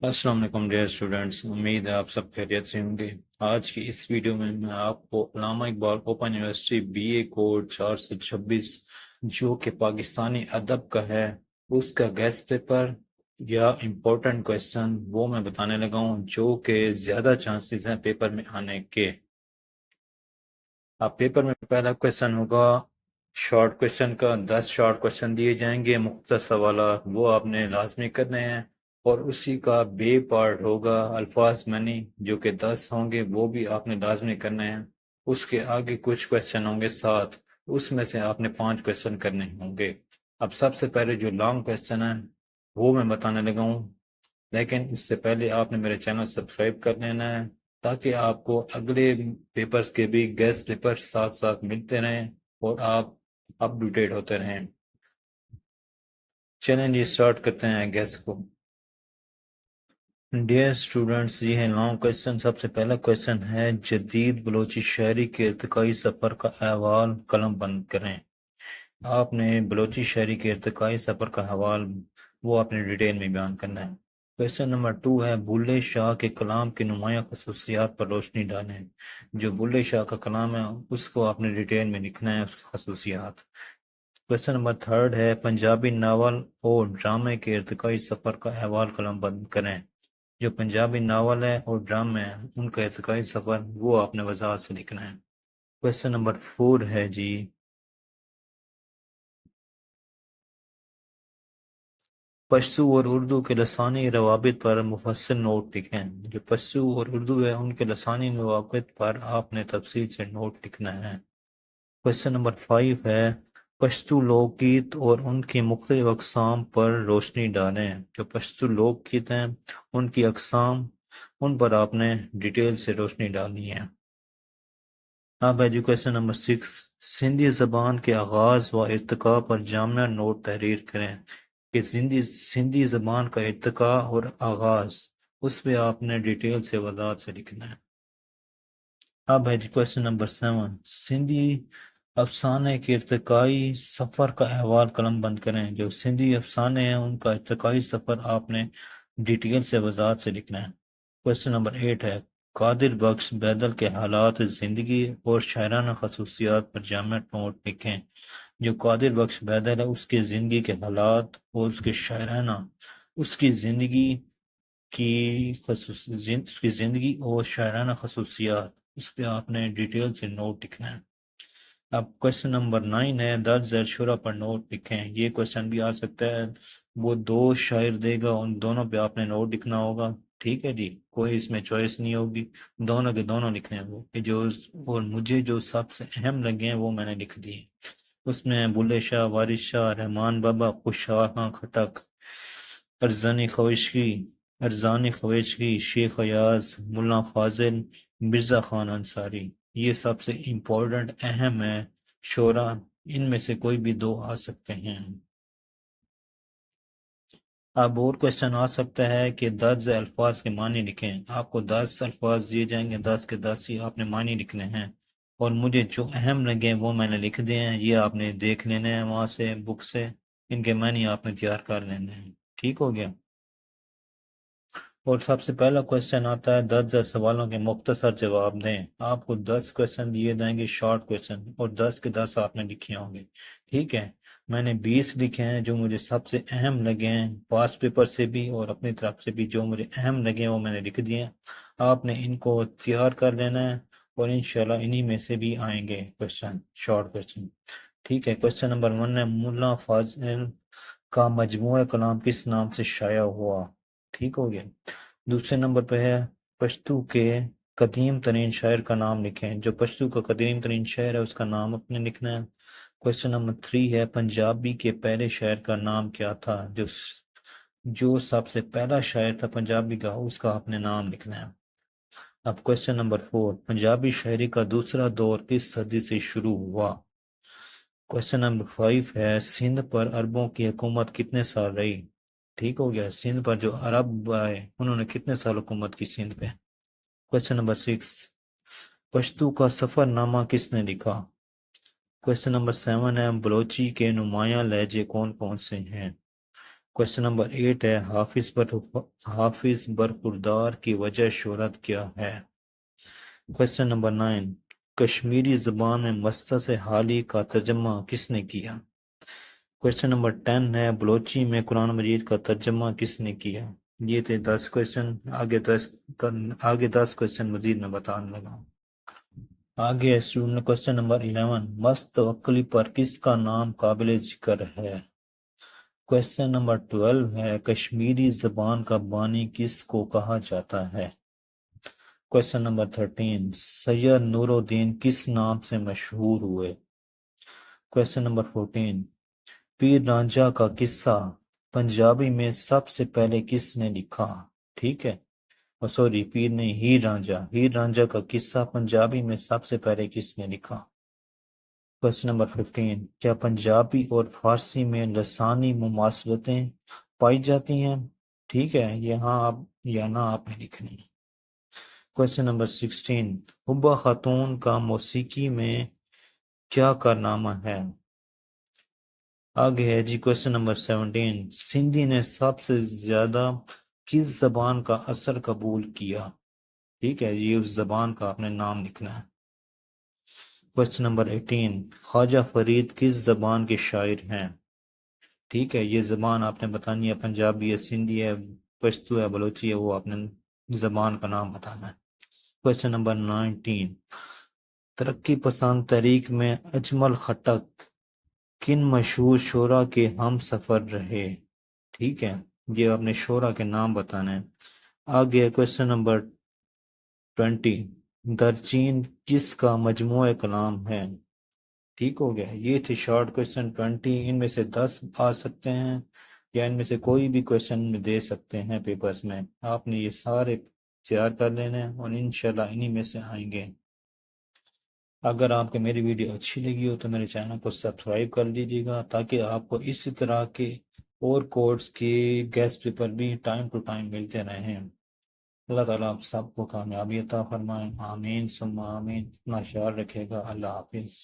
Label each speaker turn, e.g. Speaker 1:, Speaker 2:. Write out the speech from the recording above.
Speaker 1: السلام علیکم dear students, امید ہے آپ سب خیریت سے ہوں گے۔ آج کی اس ویڈیو میں آپ کو Allama Iqbal open university BA code 426 جو کہ پاکستانی ادب کا ہے، اس کا گیسٹ پیپر یا امپورٹنٹ کویسچن وہ میں بتانے لگا ہوں، جو کہ زیادہ چانسز ہیں پیپر میں آنے کے۔ اب پیپر میں پہلا کویسچن ہوگا شارٹ کویسچن کا، 10 شارٹ کویسچن دیے جائیں گے، مختصر سوالات وہ آپ نے لازمی کرنے ہیں، اور اسی کا بے پارٹ ہوگا الفاظ معنی جو کہ 10 ہوں گے، وہ بھی آپ نے لازمی کرنے ہیں۔ اس کے آگے کچھ کویسچن ہوں گے 7، اس میں سے آپ نے 5 کویسچن کرنے ہوں گے۔ اب سب سے پہلے جو لانگ کویسچن ہے وہ میں بتانے لگا ہوں، لیکن اس سے پہلے آپ نے میرے چینل سبسکرائب کر لینا ہے تاکہ آپ کو اگلے پیپرز کے بھی گیسٹ پیپر ساتھ ساتھ ملتے رہیں اور آپ اپ ٹو ڈیٹ ہوتے رہیں۔ چلیں جی سٹارٹ کرتے ہیں گیسٹ کو۔ ڈیئر اسٹوڈنٹس، یہ ہے لانگ کویسچن۔ سب سے پہلا کویسچن ہے جدید بلوچی شاعری کے ارتقائی سفر کا احوال قلم بند کریں۔ آپ نے بلوچی شاعری کے ارتقائی سفر کا حوال وہ آپ نے ڈیٹیل میں بیان کرنا ہے۔ کویسچن نمبر 2 ہے بلے شاہ کے کلام کی نمایاں خصوصیات پر روشنی ڈالیں۔ جو بلے شاہ کا کلام ہے اس کو آپ نے ڈیٹیل میں لکھنا ہے، اس کی خصوصیات۔ کویسچن نمبر 3 ہے پنجابی ناول اور ڈرامے کے ارتقائی سفر کا احوال قلم بند کریں۔ جو پنجابی ناول ہے اور ڈرامے ہیں ان کا ارتقائی سفر وہ آپ نے وضاحت سے لکھنا ہے۔ کویسچن نمبر 4 ہے جی پشتو اور اردو کے لسانی روابط پر مفصل نوٹ لکھیں۔ جو پشتو اور اردو ہے ان کے لسانی روابط پر آپ نے تفصیل سے نوٹ لکھنا ہے۔ کویسچن نمبر 5 ہے پشتو لوک گیت اور ان کی مختلف اقسام پر روشنی ڈالیں۔ جو پشتو لوک گیت ہیں ان کی اقسام ان پر آپ نے ڈیٹیل سے روشنی ڈالنی ہے۔ اب ہے کویسچن نمبر 6 سندھی زبان کے آغاز و ارتقاء پر جامع نوٹ تحریر کریں۔ کہ سندھی زبان کا ارتقاء اور آغاز اس پہ آپ نے ڈیٹیل سے وضاحت سے لکھنا ہے۔ اب ہے کویسچن نمبر 7 سندھی افسانے کے ارتقائی سفر کا احوال قلم بند کریں۔ جو سندھی افسانے ہیں ان کا ارتقائی سفر آپ نے ڈیٹیل سے وضاحت سے لکھنا ہے۔ کویسچن نمبر 8 ہے قادر بخش بیدل کے حالات زندگی اور شاعرانہ خصوصیات پر جامع نوٹ لکھیں۔ جو قادر بخش بیدل ہے اس کے زندگی کے حالات اور اس کے شاعرانہ اس کی زندگی اس کی زندگی اور شاعرانہ خصوصیات اس پہ آپ نے ڈیٹیل سے نوٹ لکھنا ہے۔ اب کویسچن نمبر 9 ہے درج ذیل شعرا پر نوٹ لکھیں۔ یہ کویسچن بھی آ سکتا ہے، وہ 2 شاعر دے گا ان دونوں پہ آپ نے نوٹ لکھنا ہوگا، ٹھیک ہے جی، کوئی اس میں چوائس نہیں ہوگی، دونوں کے دونوں لکھنے ہیں وہ اور مجھے جو سب سے اہم لگے ہیں وہ میں نے لکھ دیے۔ اس میں بلے شاہ، وارث شاہ، رحمان بابا، خوشحاں خٹک، ارزانی خویشگی، شیخ ایاز، ملا فاضل، مرزا خان انصاری، یہ سب سے امپورٹنٹ اہم ہے شعرا، ان میں سے کوئی بھی 2 آ سکتے ہیں۔ اب اور کویسچن آ سکتا ہے کہ درج الفاظ کے معنی لکھیں۔ آپ کو 10 الفاظ دیے جائیں گے، 10 کے 10 ہی آپ نے معنی لکھنے ہیں، اور مجھے جو اہم لگے وہ میں نے لکھ دیے ہیں، یہ آپ نے دیکھ لینے ہیں وہاں سے بک سے، ان کے معنی آپ نے تیار کر لینے ہیں، ٹھیک ہو گیا۔ اور سب سے پہلا کویسچن آتا ہے درج سوالوں کے مختصر جواب دیں۔ آپ کو 10 کویسچن دیے جائیں گے شارٹ کویسچن، اور 10 کے 10 آپ نے لکھے ہوں گے، ٹھیک ہے۔ میں نے 20 لکھے ہیں جو مجھے سب سے اہم لگے ہیں، پاس پیپر سے بھی اور اپنی طرف سے بھی جو مجھے اہم لگے ہیں وہ میں نے لکھ دیے ہیں۔ آپ نے ان کو تیار کر لینا ہے اور انشاءاللہ انہی میں سے بھی آئیں گے کویسچن، شارٹ کویسچن، ٹھیک ہے۔ کویسچن نمبر 1 ہے ملا فاضل کا مجموعہ کلام کس نام سے شائع ہوا، ٹھیک ہو گیا۔ دوسرے نمبر پہ ہے پشتو کے قدیم ترین شاعر کا نام لکھیں۔ جو پشتو کا قدیم ترین شاعر ہے اس کا نام اپنے لکھنا ہے۔ کویسچن نمبر 3 ہے پنجابی کے پہلے شاعر کا نام کیا تھا۔ جو سب سے پہلا شاعر تھا پنجابی کا اس کا اپنے نام لکھنا ہے۔ اب کویسچن نمبر 4 پنجابی شاعری کا دوسرا دور کس صدی سے شروع ہوا۔ کویسچن نمبر 5 ہے سندھ پر عربوں کی حکومت کتنے سال رہی، ٹھیک ہو گیا۔ سندھ پر جو عرب آئے انہوں نے کتنے سال حکومت کی سندھ پہ۔ کویسچن نمبر 6 پشتو کا سفر نامہ کس نے لکھا۔ کویسچن نمبر 7 ہے بلوچی کے نمایاں لہجے کون کون سے ہیں۔ کوشچن نمبر 8 ہے حافظ برخوردار کی وجہ شہرت کیا ہے؟ کوشچن نمبر 9 کشمیری زبان میں مستر حالی کا ترجمہ کس نے کیا؟ کوشچن نمبر 10 ہے بلوچی میں قرآن مجید کا ترجمہ کس نے کیا؟ یہ تھے 10 کوشچن، آگے 10 کوشچن مزید میں بتانے لگا۔ آگے اسٹوڈنٹ کوشچن نمبر 11 مست توکلی پر کس کا نام قابل ذکر ہے؟ کوشچن نمبر 12 ہے کشمیری زبان کا بانی کس کو کہا جاتا ہے؟ کوشچن نمبر 13 سید نور الدین کس نام سے مشہور ہوئے؟ کوشچن نمبر 14 پیر رانجھا کا قصہ پنجابی میں سب سے پہلے کس نے لکھا؟ ٹھیک ہے، سوری پیر نہیں، ہیر رانجھا کا قصہ پنجابی میں سب سے پہلے کس نے لکھا؟ کوشچن نمبر 15 کیا پنجابی اور فارسی میں لسانی مماثلتیں پائی جاتی ہیں؟ ٹھیک ہے، یہاں آپ نے لکھنی ہے۔ کوشچن نمبر 16 حبہ خاتون کا موسیقی میں کیا کارنامہ ہے؟ آگے ہے جی کوشچن نمبر 17 سندھی نے سب سے زیادہ کس زبان کا اثر قبول کیا؟ ٹھیک ہے، یہ اس زبان کا اپنے نام لکھنا ہے۔ کوشچن نمبر 18 خواجہ فرید کس زبان کے شاعر ہیں؟ ٹھیک ہے، یہ زبان آپ نے بتانی ہے، پنجابی ہے، سندھی ہے، پشتو ہے، بلوچی ہے، وہ آپ نے زبان کا نام بتانا ہے۔ کوشچن نمبر 19 ترقی پسند تحریک میں اجمل خٹک کن مشہور شعراء کے ہم سفر رہے؟ ٹھیک ہے، یہ اپنے شعراء کے نام بتانا ہے۔ آگے کوشچن نمبر 20 درچین کس کا مجموعہ کلام ہے؟ ٹھیک ہو گیا، یہ تھی شارٹ کوشچن 20، ان میں سے 10 آ سکتے ہیں یا ان میں سے کوئی بھی کوشچن دے سکتے ہیں پیپرز میں۔ آپ نے یہ سارے تیار کر لینے ہیں اور انشاءاللہ انہی میں سے آئیں گے۔ اگر آپ کو میری ویڈیو اچھی لگی ہو تو میرے چینل کو سبسکرائب کر لیجیے گا تاکہ آپ کو اسی طرح کے اور کورس کی گیسٹ پیپر بھی ٹائم ٹو ٹائم ملتے رہیں۔ اللہ تعالیٰ آپ سب کو کامیابی عطا فرمائیں، آمین ثم آمین۔ اپنا خیال رکھے گا، اللہ حافظ۔